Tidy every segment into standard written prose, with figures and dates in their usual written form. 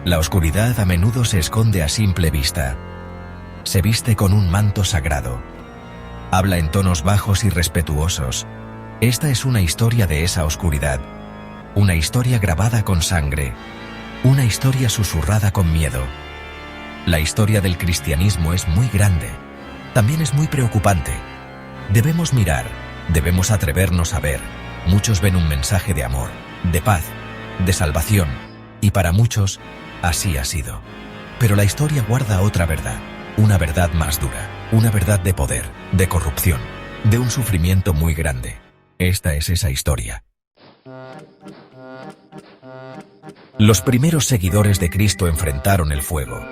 La oscuridad a menudo se esconde a simple vista. Se viste con un manto sagrado. Habla en tonos bajos y respetuosos. Esta es una historia de esa oscuridad. Una historia grabada con sangre. Una historia susurrada con miedo. La historia del cristianismo es muy grande. También es muy preocupante. Debemos mirar, debemos atrevernos a ver. Muchos ven un mensaje de amor, de paz, de salvación, y para muchos, así ha sido. Pero la historia guarda otra verdad, una verdad más dura, una verdad de poder, de corrupción, de un sufrimiento muy grande. Esta es esa historia. Los primeros seguidores de Cristo enfrentaron el fuego.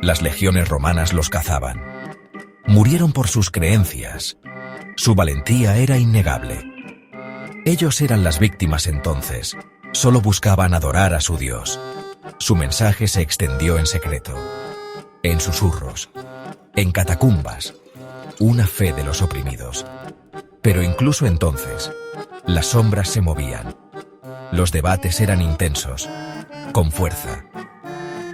Las legiones romanas los cazaban. Murieron por sus creencias. Su valentía era innegable. Ellos eran las víctimas entonces. Solo buscaban adorar a su Dios. Su mensaje se extendió en secreto, en susurros, en catacumbas, una fe de los oprimidos. Pero incluso entonces, las sombras se movían. Los debates eran intensos, con fuerza.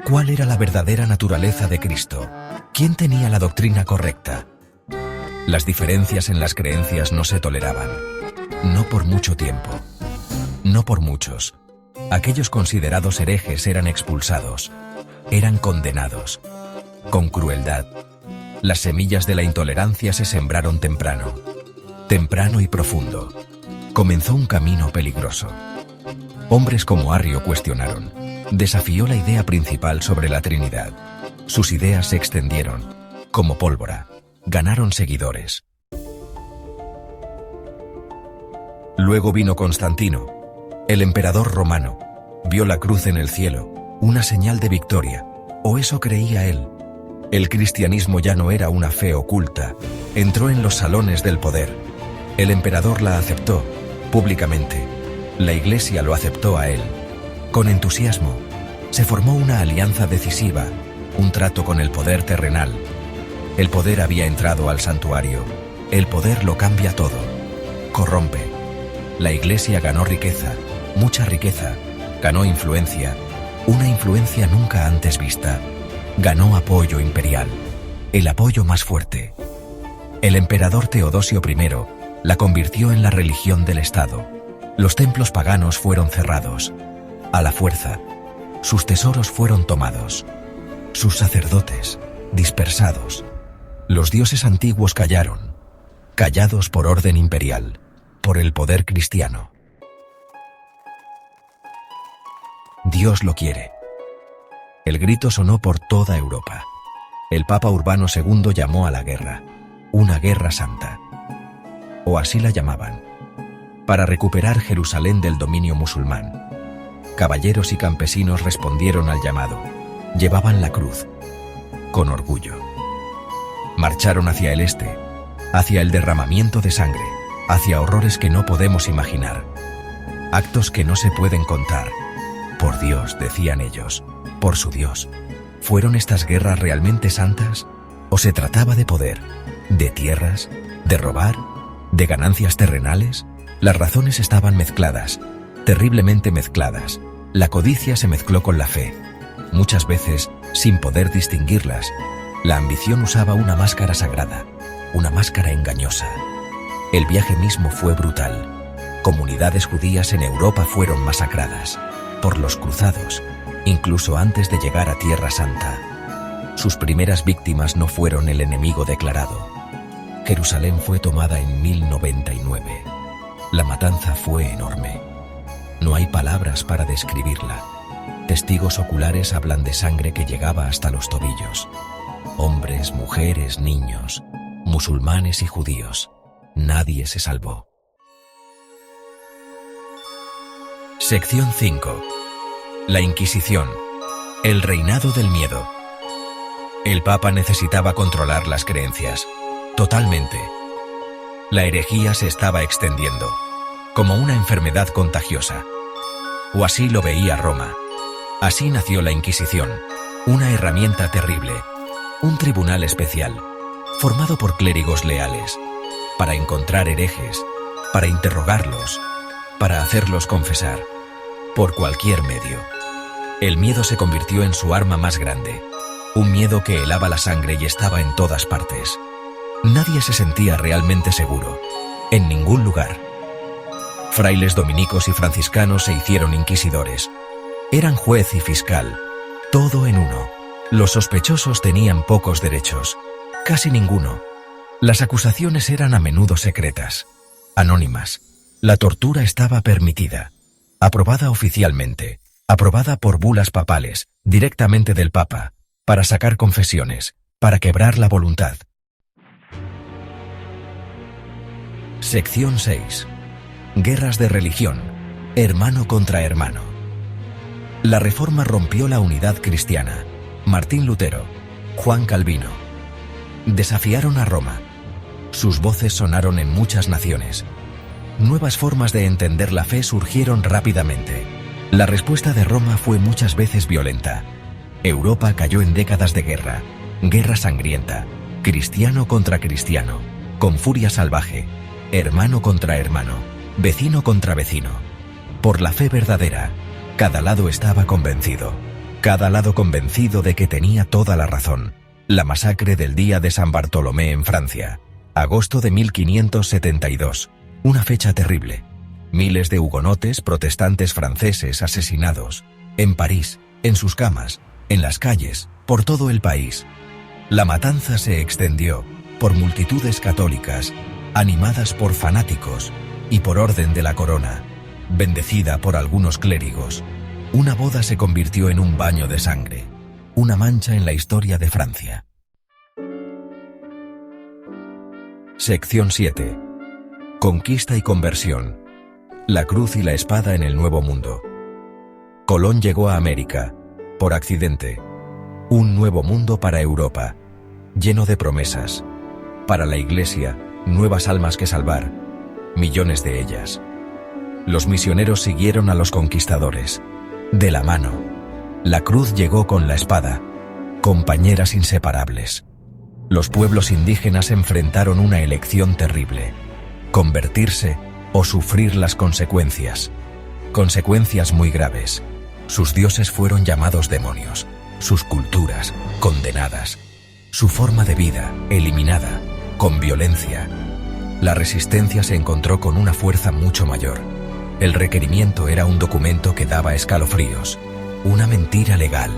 ¿Cuál era la verdadera naturaleza de Cristo? ¿Quién tenía la doctrina correcta? Las diferencias en las creencias no se toleraban. No por mucho tiempo. No por muchos. Aquellos considerados herejes eran expulsados. Eran condenados. Con crueldad. Las semillas de la intolerancia se sembraron temprano. Temprano y profundo. Comenzó un camino peligroso. Hombres como Arrio cuestionaron. Desafió la idea principal sobre la Trinidad. Sus ideas se extendieron. Como pólvora. Ganaron seguidores. Luego vino Constantino, el emperador romano. Vio la cruz en el cielo, una señal de victoria, o eso creía él. El cristianismo ya no era una fe oculta, entró en los salones del poder. El emperador la aceptó, públicamente. La iglesia lo aceptó a él. Con entusiasmo, se formó una alianza decisiva, un trato con el poder terrenal. El poder había entrado al santuario. El poder lo cambia todo. Corrompe. La iglesia ganó riqueza, mucha riqueza. Ganó influencia, una influencia nunca antes vista. Ganó apoyo imperial, el apoyo más fuerte. El emperador Teodosio I la convirtió en la religión del Estado. Los templos paganos fueron cerrados. A la fuerza, sus tesoros fueron tomados. Sus sacerdotes, dispersados. Los dioses antiguos callaron, callados por orden imperial, por el poder cristiano. Dios lo quiere. El grito sonó por toda Europa. El Papa Urbano II llamó a la guerra, una guerra santa. O así la llamaban, para recuperar Jerusalén del dominio musulmán. Caballeros y campesinos respondieron al llamado. Llevaban la cruz, con orgullo. Marcharon hacia el este, hacia el derramamiento de sangre, hacia horrores que no podemos imaginar. Actos que no se pueden contar. Por Dios, decían ellos, por su Dios. ¿Fueron estas guerras realmente santas? ¿O se trataba de poder, de tierras, de robar, de ganancias terrenales? Las razones estaban mezcladas, terriblemente mezcladas. La codicia se mezcló con la fe. Muchas veces, sin poder distinguirlas, la ambición usaba una máscara sagrada, una máscara engañosa. El viaje mismo fue brutal. Comunidades judías en Europa fueron masacradas por los cruzados, incluso antes de llegar a Tierra Santa. Sus primeras víctimas no fueron el enemigo declarado. Jerusalén fue tomada en 1099. La matanza fue enorme. No hay palabras para describirla. Testigos oculares hablan de sangre que llegaba hasta los tobillos. Hombres, mujeres, niños, musulmanes y judíos. Nadie se salvó. Sección 5. La Inquisición. El reinado del miedo. El Papa necesitaba controlar las creencias. Totalmente. La herejía se estaba extendiendo, como una enfermedad contagiosa. O así lo veía Roma. Así nació la Inquisición, una herramienta terrible, un tribunal especial, formado por clérigos leales, para encontrar herejes, para interrogarlos, para hacerlos confesar, por cualquier medio. El miedo se convirtió en su arma más grande. Un miedo que helaba la sangre y estaba en todas partes. Nadie se sentía realmente seguro. En ningún lugar. Frailes dominicos y franciscanos se hicieron inquisidores. Eran juez y fiscal. Todo en uno. Los sospechosos tenían pocos derechos. Casi ninguno. Las acusaciones eran a menudo secretas. Anónimas. La tortura estaba permitida. Aprobada oficialmente. Aprobada por bulas papales, directamente del Papa, para sacar confesiones, para quebrar la voluntad. Sección 6. Guerras de religión. Hermano contra hermano. La Reforma rompió la unidad cristiana. Martín Lutero, Juan Calvino. Desafiaron a Roma. Sus voces sonaron en muchas naciones. Nuevas formas de entender la fe surgieron rápidamente. La respuesta de Roma fue muchas veces violenta. Europa cayó en décadas de guerra, guerra sangrienta, cristiano contra cristiano, con furia salvaje, hermano contra hermano, vecino contra vecino. Por la fe verdadera, cada lado estaba convencido. Cada lado convencido de que tenía toda la razón. La masacre del día de San Bartolomé en Francia, agosto de 1572, una fecha terrible. Miles de hugonotes protestantes franceses asesinados, en París, en sus camas, en las calles, por todo el país. La matanza se extendió por multitudes católicas, animadas por fanáticos y por orden de la corona, bendecida por algunos clérigos. Una boda se convirtió en un baño de sangre, una mancha en la historia de Francia. Sección 7. Conquista y conversión. La cruz y la espada en el Nuevo Mundo. Colón llegó a América, por accidente. Un nuevo mundo para Europa, lleno de promesas. Para la Iglesia, nuevas almas que salvar, millones de ellas. Los misioneros siguieron a los conquistadores, de la mano. La cruz llegó con la espada, compañeras inseparables. Los pueblos indígenas enfrentaron una elección terrible: convertirse o sufrir las consecuencias. Consecuencias muy graves. Sus dioses fueron llamados demonios, sus culturas condenadas, su forma de vida eliminada, con violencia. La resistencia se encontró con una fuerza mucho mayor. El requerimiento era un documento que daba escalofríos, una mentira legal,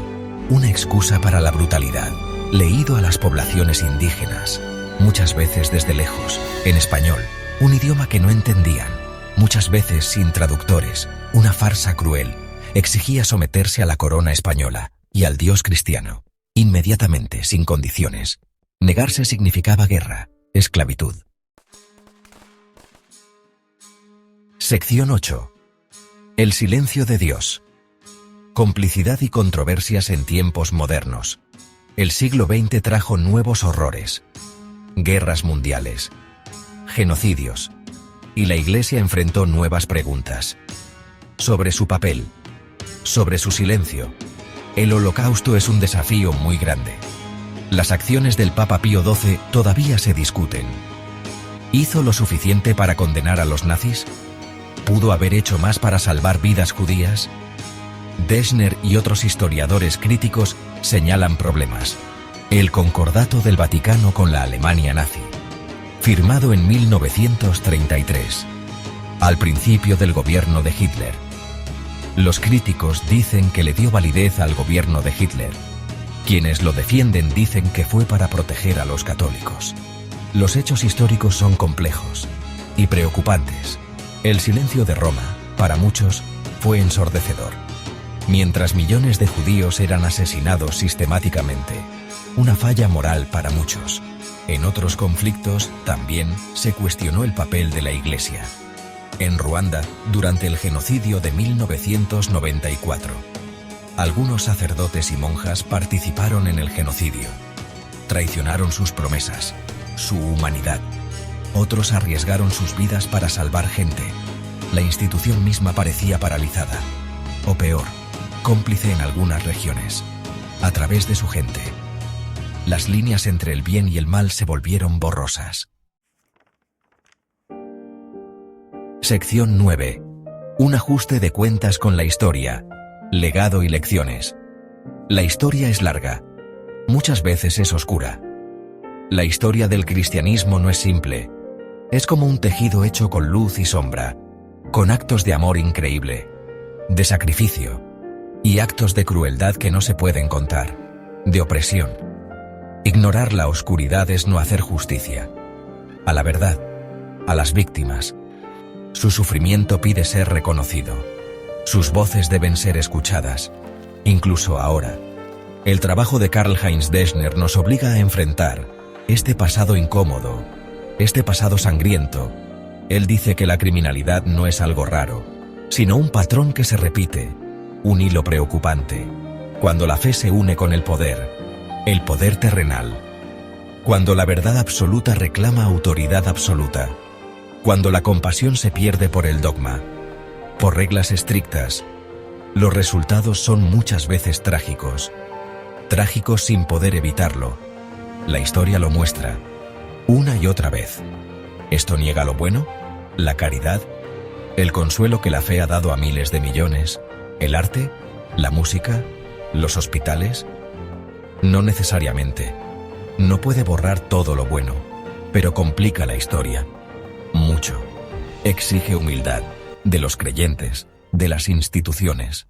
una excusa para la brutalidad, leído a las poblaciones indígenas, muchas veces desde lejos, en español, un idioma que no entendían, muchas veces sin traductores, una farsa cruel. Exigía someterse a la corona española y al Dios cristiano, inmediatamente, sin condiciones. Negarse significaba guerra, esclavitud. Sección 8. El silencio de Dios. Complicidad y controversias en tiempos modernos. El siglo XX trajo nuevos horrores. Guerras mundiales. Genocidios. Y la Iglesia enfrentó nuevas preguntas. Sobre su papel. Sobre su silencio. El Holocausto es un desafío muy grande. Las acciones del Papa Pío XII todavía se discuten. ¿Hizo lo suficiente para condenar a los nazis? ¿Pudo haber hecho más para salvar vidas judías? Deschner y otros historiadores críticos señalan problemas. El Concordato del Vaticano con la Alemania nazi, firmado en 1933, al principio del gobierno de Hitler. Los críticos dicen que le dio validez al gobierno de Hitler. Quienes lo defienden dicen que fue para proteger a los católicos. Los hechos históricos son complejos y preocupantes. El silencio de Roma, para muchos, fue ensordecedor. Mientras millones de judíos eran asesinados sistemáticamente, una falla moral para muchos. En otros conflictos también se cuestionó el papel de la Iglesia. En Ruanda, durante el genocidio de 1994, algunos sacerdotes y monjas participaron en el genocidio. Traicionaron sus promesas, su humanidad. Otros arriesgaron sus vidas para salvar gente. La institución misma parecía paralizada, o peor, cómplice en algunas regiones, a través de su gente. Las líneas entre el bien y el mal se volvieron borrosas. Sección 9. Un ajuste de cuentas con la historia. legado y lecciones. La historia es larga. Muchas veces es oscura. La historia del cristianismo no es simple. Es como un tejido hecho con luz y sombra, con actos de amor increíble, de sacrificio y actos de crueldad que no se pueden contar, de opresión. Ignorar la oscuridad es no hacer justicia. A la verdad, a las víctimas. Su sufrimiento pide ser reconocido. Sus voces deben ser escuchadas, incluso ahora. El trabajo de Karlheinz Deschner nos obliga a enfrentar este pasado incómodo, este pasado sangriento. Él dice que la criminalidad no es algo raro, sino un patrón que se repite, un hilo preocupante. Cuando la fe se une con el poder terrenal. Cuando la verdad absoluta reclama autoridad absoluta. Cuando la compasión se pierde por el dogma, por reglas estrictas, los resultados son muchas veces trágicos. Trágicos sin poder evitarlo. La historia lo muestra, una y otra vez. ¿Esto niega lo bueno? ¿La caridad? ¿El consuelo que la fe ha dado a miles de millones? ¿El arte? ¿La música? ¿Los hospitales? No necesariamente. No puede borrar todo lo bueno, pero complica la historia. Mucho. Exige humildad, de los creyentes, de las instituciones.